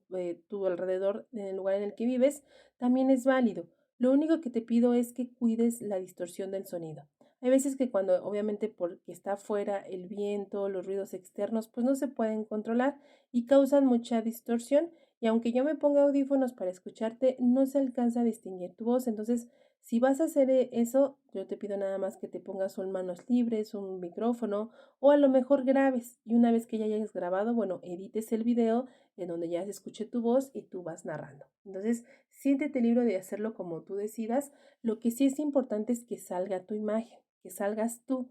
alrededor, en el lugar en el que vives, también es válido. Lo único que te pido es que cuides la distorsión del sonido. Hay veces que cuando obviamente porque está afuera el viento, los ruidos externos, pues no se pueden controlar y causan mucha distorsión y aunque yo me ponga audífonos para escucharte, no se alcanza a distinguir tu voz. Entonces, si vas a hacer eso, yo te pido nada más que te pongas un manos libres, un micrófono o a lo mejor grabes y una vez que ya hayas grabado, bueno, edites el video en donde ya se escuche tu voz y tú vas narrando. Entonces, siéntete libre de hacerlo como tú decidas. Lo que sí es importante es que salga tu imagen, que salgas tú.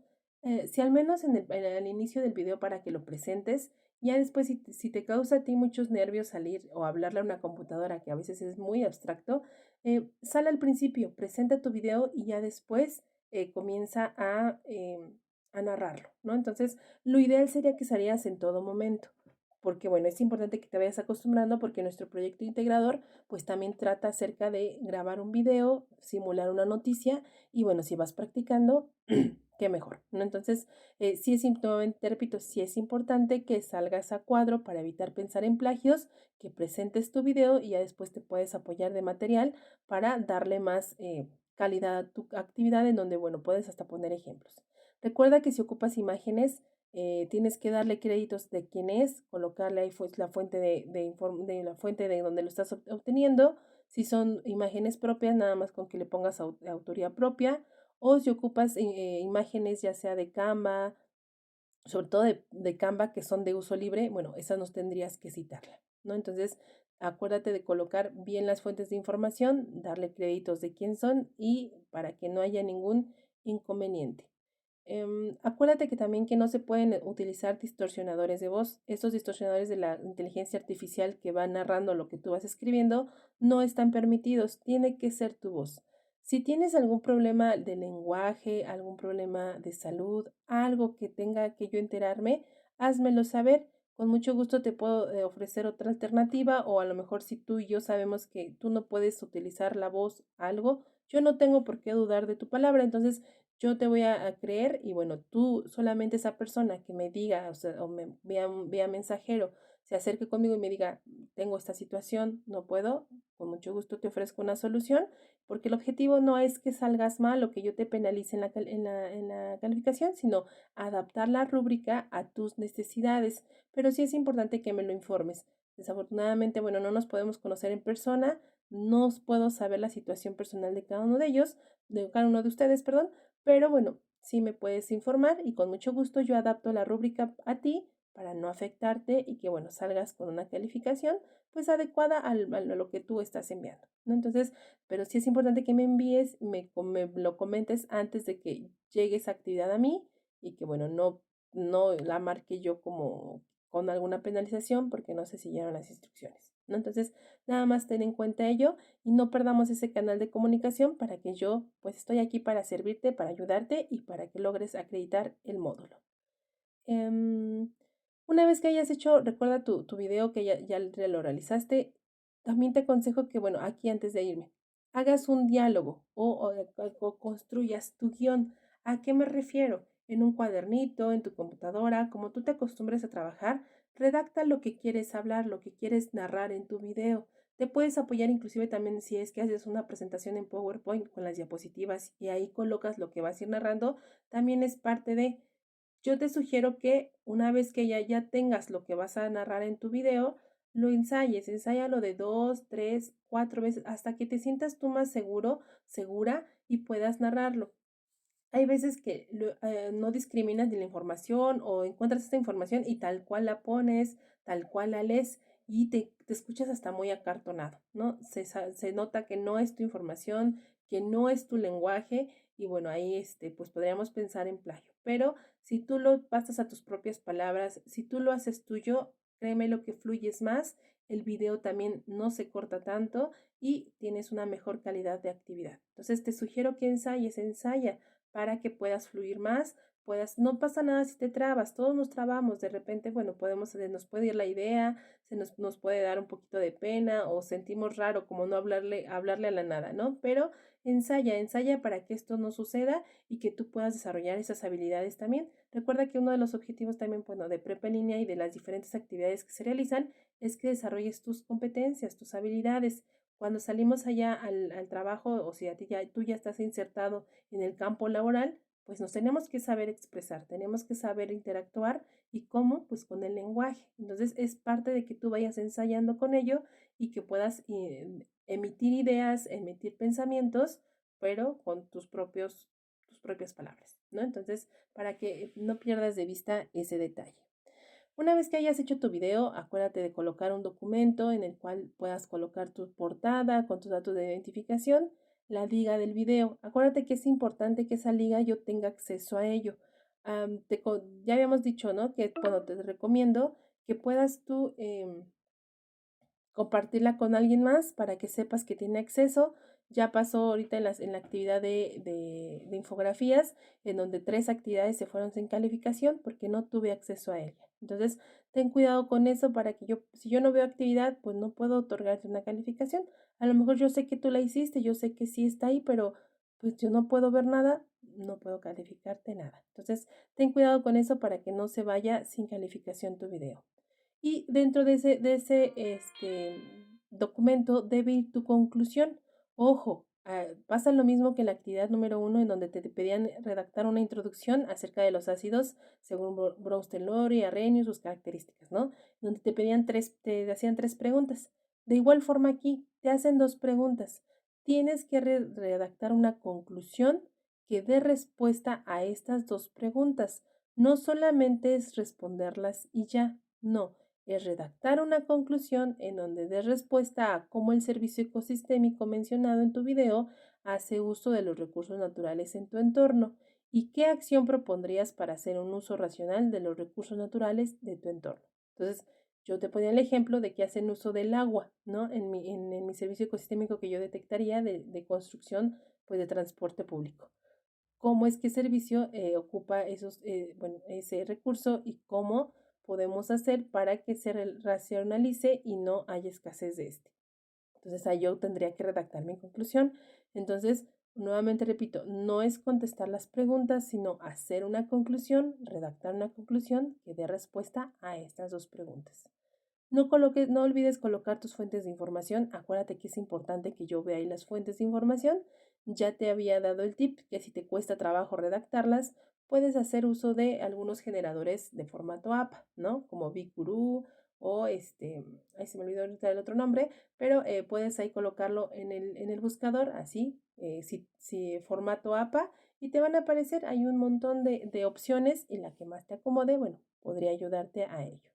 Si al menos en el inicio del video para que lo presentes, ya después si te causa a ti muchos nervios salir o hablarle a una computadora que a veces es muy abstracto, sale al principio, presenta tu video y ya después comienza a narrarlo, ¿no? Entonces, lo ideal sería que salieras en todo momento, porque bueno, es importante que te vayas acostumbrando porque nuestro proyecto integrador pues también trata acerca de grabar un video, simular una noticia y bueno, si vas practicando, qué mejor, ¿no? Entonces, sí es, nuevamente repito, sí es importante que salgas a cuadro para evitar pensar en plagios, que presentes tu video y ya después te puedes apoyar de material para darle más calidad a tu actividad en donde, bueno, puedes hasta poner ejemplos. Recuerda que si ocupas imágenes, tienes que darle créditos de quién es, colocarle ahí la fuente de la fuente de donde lo estás obteniendo. Si son imágenes propias, nada más con que le pongas autoría propia. O si ocupas imágenes ya sea de Canva, sobre todo de Canva que son de uso libre, bueno, esas no tendrías que citarla, ¿no? Entonces, acuérdate de colocar bien las fuentes de información, darle créditos de quién son y para que no haya ningún inconveniente. Acuérdate que también que no se pueden utilizar distorsionadores de voz. Estos distorsionadores de la inteligencia artificial que van narrando lo que tú vas escribiendo no están permitidos. Tiene que ser tu voz. Si tienes algún problema de lenguaje, algún problema de salud, algo que tenga que yo enterarme, házmelo saber. Con mucho gusto te puedo ofrecer otra alternativa o a lo mejor si tú y yo sabemos que tú no puedes utilizar la voz algo, yo no tengo por qué dudar de tu palabra. Entonces, yo te voy a creer y bueno, tú solamente esa persona que me diga, o sea, o me vea mensajero, se acerque conmigo y me diga, tengo esta situación, no puedo, con mucho gusto te ofrezco una solución, porque el objetivo no es que salgas mal o que yo te penalice en la calificación, sino adaptar la rúbrica a tus necesidades. Pero sí es importante que me lo informes. Desafortunadamente, bueno, no nos podemos conocer en persona, no puedo saber la situación personal de cada uno de ellos, de cada uno de ustedes, perdón, pero bueno, sí me puedes informar y con mucho gusto yo adapto la rúbrica a ti para no afectarte y que, bueno, salgas con una calificación pues adecuada a lo que tú estás enviando, ¿no? Entonces, pero sí es importante que me envíes, me lo comentes antes de que llegue esa actividad a mí y que, bueno, no la marque yo como con alguna penalización porque no se siguieron las instrucciones, ¿no? Entonces, nada más ten en cuenta ello y no perdamos ese canal de comunicación para que yo pues estoy aquí para servirte, para ayudarte y para que logres acreditar el módulo. Una vez que hayas hecho, recuerda tu video que ya lo realizaste, también te aconsejo que, bueno, aquí antes de irme, hagas un diálogo o construyas tu guión. ¿A qué me refiero? En un cuadernito, en tu computadora, como tú te acostumbres a trabajar, redacta lo que quieres hablar, lo que quieres narrar en tu video. Te puedes apoyar inclusive también si es que haces una presentación en PowerPoint con las diapositivas y ahí colocas lo que vas a ir narrando, también es parte de... Yo te sugiero que una vez que ya tengas lo que vas a narrar en tu video, lo ensayes, ensáyalo de 2, 3, 4 veces hasta que te sientas tú más seguro, segura y puedas narrarlo. Hay veces que no discriminas de la información o encuentras esta información y tal cual la pones, tal cual la lees y te escuchas hasta muy acartonado, ¿no? Se nota que no es tu información, que no es tu lenguaje y bueno, ahí pues podríamos pensar en plagio. Pero si tú lo pasas a tus propias palabras, si tú lo haces tuyo, créeme lo que fluyes más, el video también no se corta tanto y tienes una mejor calidad de actividad. Entonces te sugiero que ensaya para que puedas fluir más, no pasa nada si te trabas, todos nos trabamos, de repente, bueno, nos puede ir la idea, nos puede dar un poquito de pena o sentimos raro como no hablarle a la nada, ¿no? Pero ensaya para que esto no suceda y que tú puedas desarrollar esas habilidades también. Recuerda que uno de los objetivos también, bueno, de Prepa en línea y de las diferentes actividades que se realizan es que desarrolles tus competencias, tus habilidades. Cuando salimos allá al trabajo, o sea, tú ya estás insertado en el campo laboral, pues nos tenemos que saber expresar, tenemos que saber interactuar y cómo, pues con el lenguaje. Entonces es parte de que tú vayas ensayando con ello y que puedas emitir ideas, emitir pensamientos, pero con tus propias palabras, ¿no? Entonces, para que no pierdas de vista ese detalle. Una vez que hayas hecho tu video, acuérdate de colocar un documento en el cual puedas colocar tu portada con tus datos de identificación, la liga del video. Acuérdate que es importante que esa liga yo tenga acceso a ello. Ya habíamos dicho, ¿no? Que bueno, te recomiendo que puedas tú compartirla con alguien más para que sepas que tiene acceso. Ya pasó ahorita en la actividad de infografías, en donde 3 actividades se fueron sin calificación porque no tuve acceso a ella. Entonces, ten cuidado con eso para que si yo no veo actividad, pues no puedo otorgarte una calificación. A lo mejor yo sé que tú la hiciste, yo sé que sí está ahí, pero pues yo no puedo ver nada, no puedo calificarte nada. Entonces, ten cuidado con eso para que no se vaya sin calificación tu video. Y dentro de ese documento debe ir tu conclusión. Ojo, pasa lo mismo que en la actividad número 1, en donde te pedían redactar una introducción acerca de los ácidos según Bronsted-Lowry, Arrhenius, sus características, ¿no? Donde te hacían 3 preguntas. De igual forma aquí, te hacen 2 preguntas. Tienes que redactar una conclusión que dé respuesta a estas 2 preguntas. No solamente es responderlas y ya, no, es redactar una conclusión en donde dé respuesta a cómo el servicio ecosistémico mencionado en tu video hace uso de los recursos naturales en tu entorno y qué acción propondrías para hacer un uso racional de los recursos naturales de tu entorno. Entonces, yo te ponía el ejemplo de que hacen uso del agua, ¿no? En mi servicio ecosistémico que yo detectaría de construcción, pues de transporte público. ¿Cómo es que el servicio ocupa ese recurso y cómo podemos hacer para que se racionalice y no haya escasez de este? Entonces ahí yo tendría que redactar mi conclusión. Entonces, nuevamente repito, no es contestar las preguntas, sino hacer una conclusión, redactar una conclusión que dé respuesta a estas 2 preguntas. No olvides colocar tus fuentes de información. Acuérdate que es importante que yo vea ahí las fuentes de información. Ya te había dado el tip que si te cuesta trabajo redactarlas, puedes hacer uso de algunos generadores de formato app, ¿no? Como Biguru o ahí se me olvidó ahorita el otro nombre, pero puedes ahí colocarlo en el buscador, así, si formato APA, y te van a aparecer, hay un montón de opciones y la que más te acomode, bueno, podría ayudarte a ello.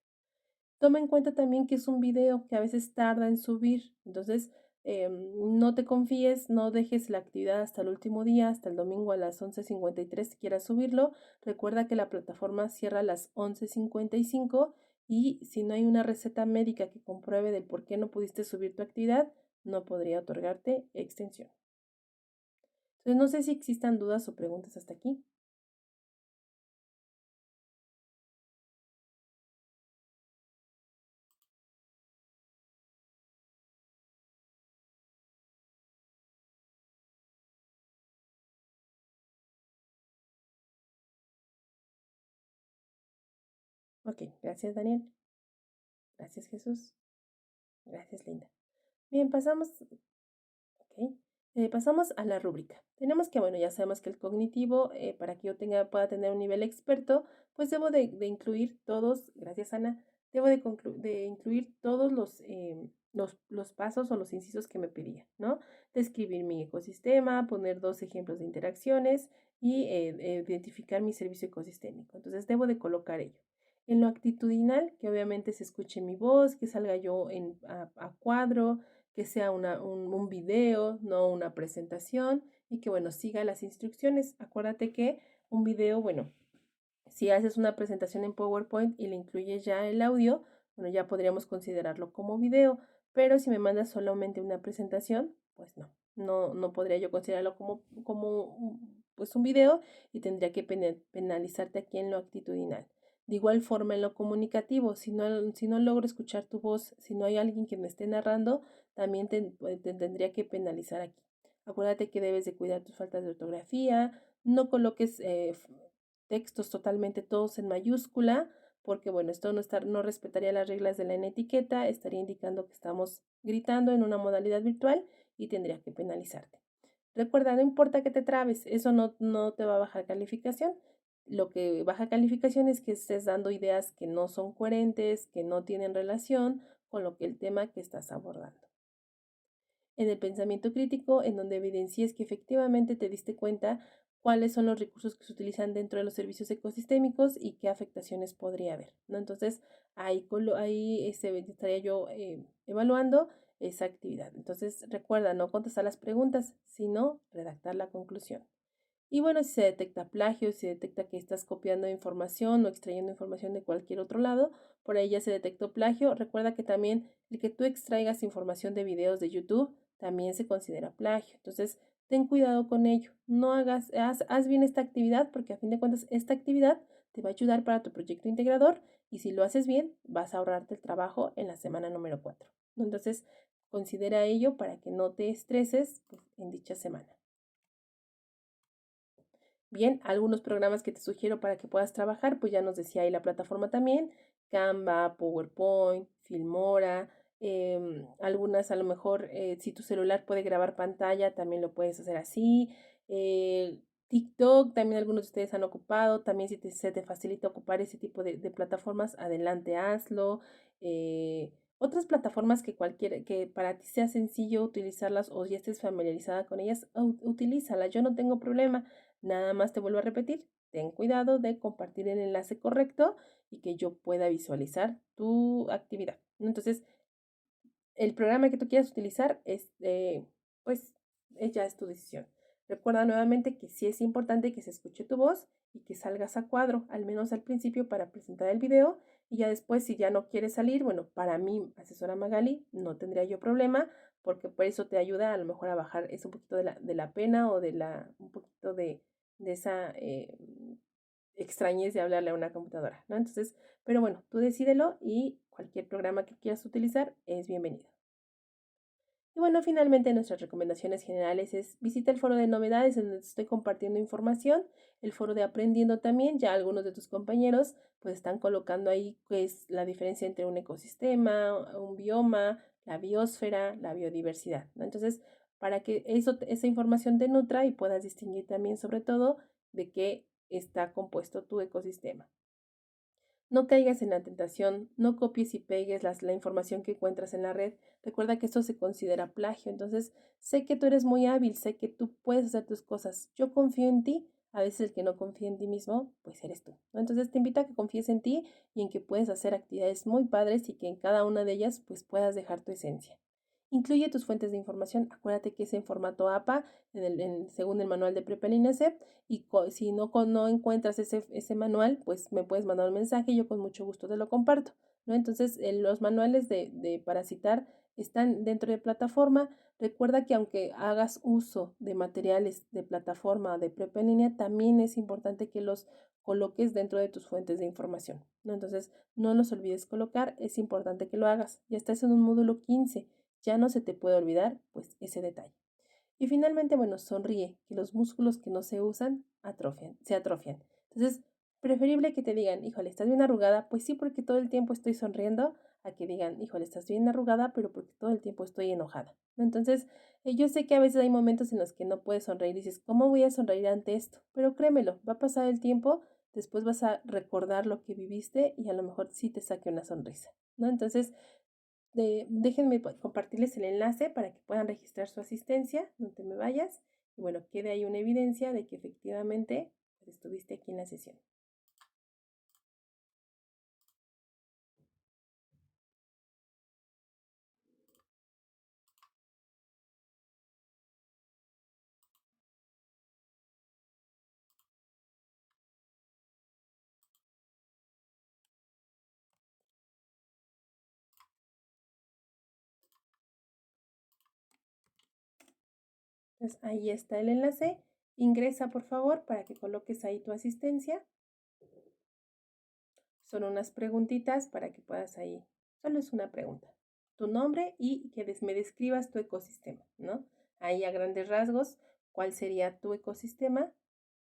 Toma en cuenta también que es un video que a veces tarda en subir, entonces no te confíes, no dejes la actividad hasta el último día, hasta el domingo a las 11:53 si quieras subirlo. Recuerda que la plataforma cierra a las 11:55 y si no hay una receta médica que compruebe del por qué no pudiste subir tu actividad, no podría otorgarte extensión. Entonces no sé si existan dudas o preguntas hasta aquí. Ok, gracias Daniel. Gracias Jesús. Gracias Linda. Bien, ok, pasamos a la rúbrica. Tenemos que, bueno, ya sabemos que el cognitivo, para que yo pueda tener un nivel experto, pues debo de incluir todos, gracias Ana, debo de incluir todos los pasos o los incisos que me pedía, ¿no? Describir mi ecosistema, poner 2 ejemplos de interacciones y identificar mi servicio ecosistémico. Entonces debo de colocar ello. En lo actitudinal, que obviamente se escuche mi voz, que salga yo a cuadro, que sea un video, no una presentación, y que, bueno, siga las instrucciones. Acuérdate que un video, bueno, si haces una presentación en PowerPoint y le incluyes ya el audio, bueno, ya podríamos considerarlo como video, pero si me mandas solamente una presentación, pues no podría yo considerarlo como pues un video y tendría que penalizarte aquí en lo actitudinal. De igual forma en lo comunicativo, si no logro escuchar tu voz, si no hay alguien que me esté narrando, también te tendría que penalizar aquí. Acuérdate que debes de cuidar tus faltas de ortografía, no coloques textos totalmente todos en mayúscula, porque bueno, esto no respetaría las reglas de la etiqueta, estaría indicando que estamos gritando en una modalidad virtual y tendría que penalizarte. Recuerda, no importa que te trabes, eso no te va a bajar calificación. Lo que baja calificación es que estés dando ideas que no son coherentes, que no tienen relación con lo que el tema que estás abordando. En el pensamiento crítico, en donde evidencies que efectivamente te diste cuenta cuáles son los recursos que se utilizan dentro de los servicios ecosistémicos y qué afectaciones podría haber, ¿no? Entonces, ahí estaría yo evaluando esa actividad. Entonces, recuerda, no contestar las preguntas, sino redactar la conclusión. Y bueno, si se detecta plagio, si se detecta que estás copiando información o extrayendo información de cualquier otro lado, por ahí ya se detectó plagio. Recuerda que también el que tú extraigas información de videos de YouTube también se considera plagio. Entonces, ten cuidado con ello. No haz bien esta actividad porque a fin de cuentas esta actividad te va a ayudar para tu proyecto integrador y si lo haces bien, vas a ahorrarte el trabajo en la semana número 4. Entonces, considera ello para que no te estreses en dicha semana. Bien, algunos programas que te sugiero para que puedas trabajar, pues ya nos decía ahí la plataforma también, Canva, PowerPoint, Filmora, algunas a lo mejor si tu celular puede grabar pantalla, también lo puedes hacer así. TikTok, también algunos de ustedes han ocupado, también si se te facilita ocupar ese tipo de plataformas, adelante hazlo. Otras plataformas que para ti sea sencillo utilizarlas o ya estés familiarizada con ellas, utilízalas, yo no tengo problema. Nada más te vuelvo a repetir, ten cuidado de compartir el enlace correcto y que yo pueda visualizar tu actividad. Entonces, el programa que tú quieras utilizar pues ya es tu decisión. Recuerda nuevamente que sí es importante que se escuche tu voz y que salgas a cuadro, al menos al principio para presentar el video y ya después si ya no quieres salir, bueno, para mí, asesora Magali, no tendría yo problema porque por eso te ayuda a lo mejor a bajar un poquito de la pena o un poquito de esa extrañez de hablarle a una computadora, ¿no? Entonces, pero bueno, tú decídelo y cualquier programa que quieras utilizar es bienvenido. Y bueno, finalmente nuestras recomendaciones generales es visita el foro de novedades en donde estoy compartiendo información, el foro de aprendiendo también, ya algunos de tus compañeros pues están colocando ahí qué es la diferencia entre un ecosistema, un bioma, la biosfera, la biodiversidad, ¿no? Entonces, para que esa información te nutra y puedas distinguir también sobre todo de qué está compuesto tu ecosistema. No caigas en la tentación, no copies y pegues la información que encuentras en la red. Recuerda que esto se considera plagio. Entonces, sé que tú eres muy hábil, sé que tú puedes hacer tus cosas. Yo confío en ti. A veces el que no confía en ti mismo, pues eres tú, ¿no? Entonces te invito a que confíes en ti y en que puedes hacer actividades muy padres y que en cada una de ellas pues puedas dejar tu esencia. Incluye tus fuentes de información. Acuérdate que es en formato APA, según el manual de Prepa INESEP. Y si no encuentras ese manual, pues me puedes mandar un mensaje y yo con mucho gusto te lo comparto, ¿no? Entonces, los manuales para citar están dentro de plataforma. Recuerda que aunque hagas uso de materiales de plataforma o de Prepa en línea, también es importante que los coloques dentro de tus fuentes de información, ¿no? Entonces, no los olvides colocar, es importante que lo hagas. Ya estás en un módulo 15, ya no se te puede olvidar pues ese detalle. Y finalmente, bueno, sonríe, que los músculos que no se usan se atrofian. Entonces, preferible que te digan, híjole, estás bien arrugada, pues sí, porque todo el tiempo estoy sonriendo, a que digan, híjole, estás bien arrugada, pero porque todo el tiempo estoy enojada. Entonces, yo sé que a veces hay momentos en los que no puedes sonreír y dices, ¿cómo voy a sonreír ante esto? Pero créemelo, va a pasar el tiempo, después vas a recordar lo que viviste y a lo mejor sí te saque una sonrisa, ¿no? Entonces, déjenme compartirles el enlace para que puedan registrar su asistencia, no te me vayas. Y bueno, quede ahí una evidencia de que efectivamente pues, estuviste aquí en la sesión. Entonces ahí está el enlace. Ingresa por favor para que coloques ahí tu asistencia. Son unas preguntitas para que puedas ahí. Solo es una pregunta. Tu nombre y que me describas tu ecosistema, ¿no? Ahí a grandes rasgos, ¿cuál sería tu ecosistema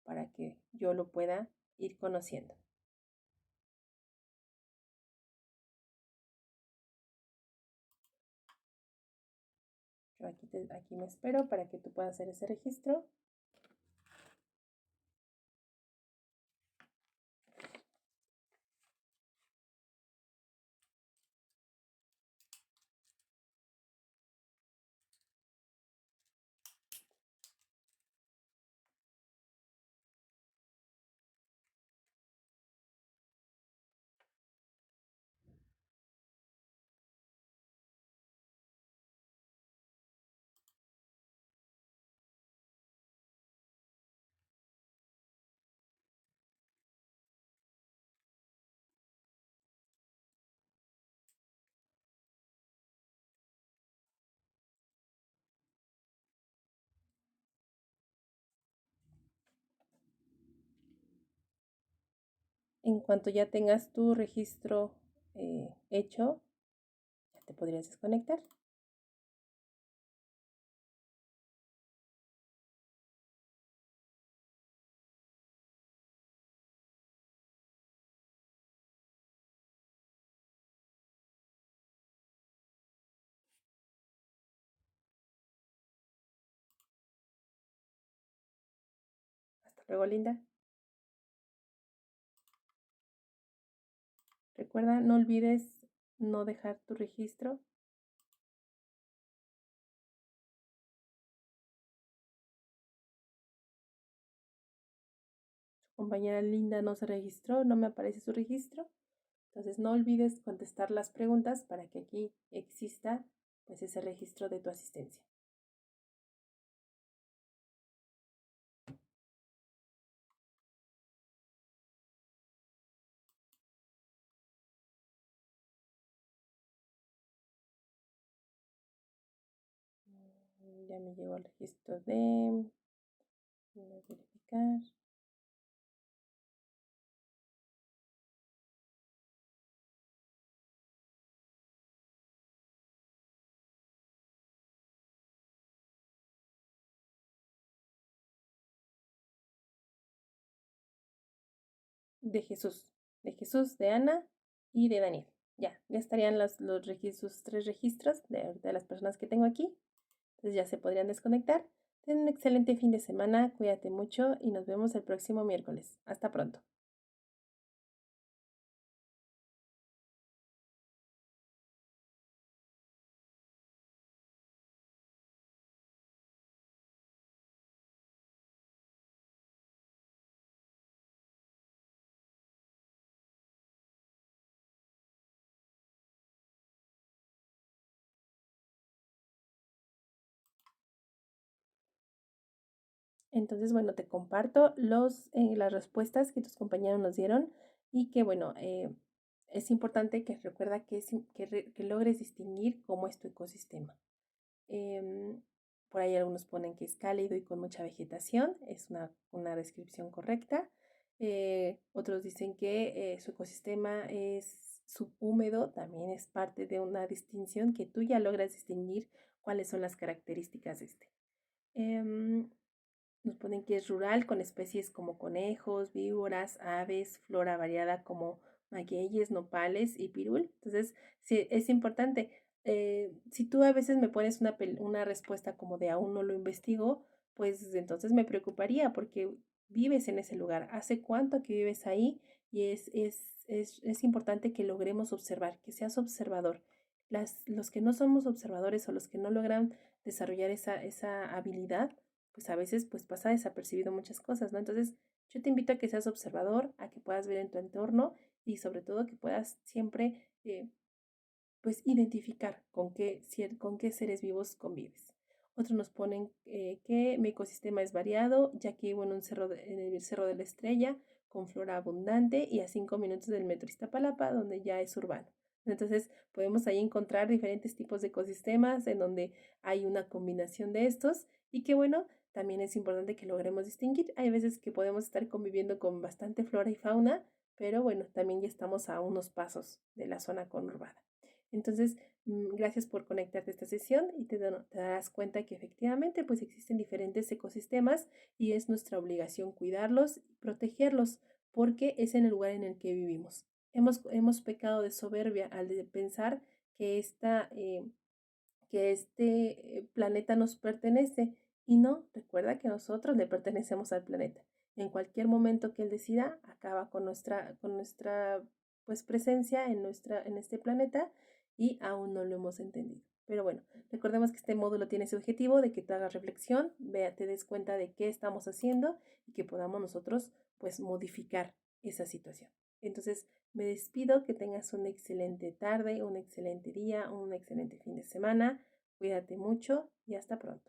para que yo lo pueda ir conociendo? Yo aquí te Entonces aquí me espero para que tú puedas hacer ese registro. En cuanto ya tengas tu registro hecho, ya te podrías desconectar. Hasta luego, Linda. Recuerda, no olvides no dejar tu registro. Su compañera Linda no se registró, no me aparece su registro. Entonces no olvides contestar las preguntas para que aquí exista pues ese registro de tu asistencia. Ya me llegó el registro de... Voy a verificar. De Jesús, de Ana y de Daniel. Ya estarían los registros, 3 registros de las personas que tengo aquí. Entonces ya se podrían desconectar. Ten un excelente fin de semana, cuídate mucho y nos vemos el próximo miércoles. Hasta pronto. Entonces, bueno, te comparto las respuestas que tus compañeros nos dieron y que, bueno, es importante que recuerda que logres distinguir cómo es tu ecosistema. Em, por ahí algunos ponen que es cálido y con mucha vegetación, es una descripción correcta. Otros dicen que su ecosistema es subhúmedo, también es parte de una distinción que tú ya logras distinguir cuáles son las características de este. Em, Nos ponen que es rural con especies como conejos, víboras, aves, flora variada como magueyes, nopales y pirul. Entonces, sí, es importante. Si tú a veces me pones una respuesta como de aún no lo investigo, pues entonces me preocuparía porque vives en ese lugar. ¿Hace cuánto que vives ahí? Y es importante que logremos observar, que seas observador. Los que no somos observadores o los que no logran desarrollar esa habilidad, pues a veces pues pasa desapercibido muchas cosas, ¿no? Entonces yo te invito a que seas observador, a que puedas ver en tu entorno y sobre todo que puedas siempre pues identificar con qué seres vivos convives. Otros nos ponen que mi ecosistema es variado, ya que vivo en en el Cerro de la Estrella, con flora abundante y a 5 minutos del metro Iztapalapa, donde ya es urbano. Entonces podemos ahí encontrar diferentes tipos de ecosistemas en donde hay una combinación de estos y que bueno, también es importante que logremos distinguir. Hay veces que podemos estar conviviendo con bastante flora y fauna, pero bueno, también ya estamos a unos pasos de la zona conurbada. Entonces, gracias por conectarte a esta sesión y te darás cuenta que efectivamente pues existen diferentes ecosistemas y es nuestra obligación cuidarlos y protegerlos porque es en el lugar en el que vivimos. Hemos pecado de soberbia al de pensar que que este planeta nos pertenece y no, recuerda que nosotros le pertenecemos al planeta. En cualquier momento que él decida, acaba con nuestra pues presencia en este planeta y aún no lo hemos entendido. Pero bueno, recordemos que este módulo tiene ese objetivo de que tú hagas reflexión, te des cuenta de qué estamos haciendo y que podamos nosotros pues modificar esa situación. Entonces, me despido, que tengas una excelente tarde, un excelente día, un excelente fin de semana. Cuídate mucho y hasta pronto.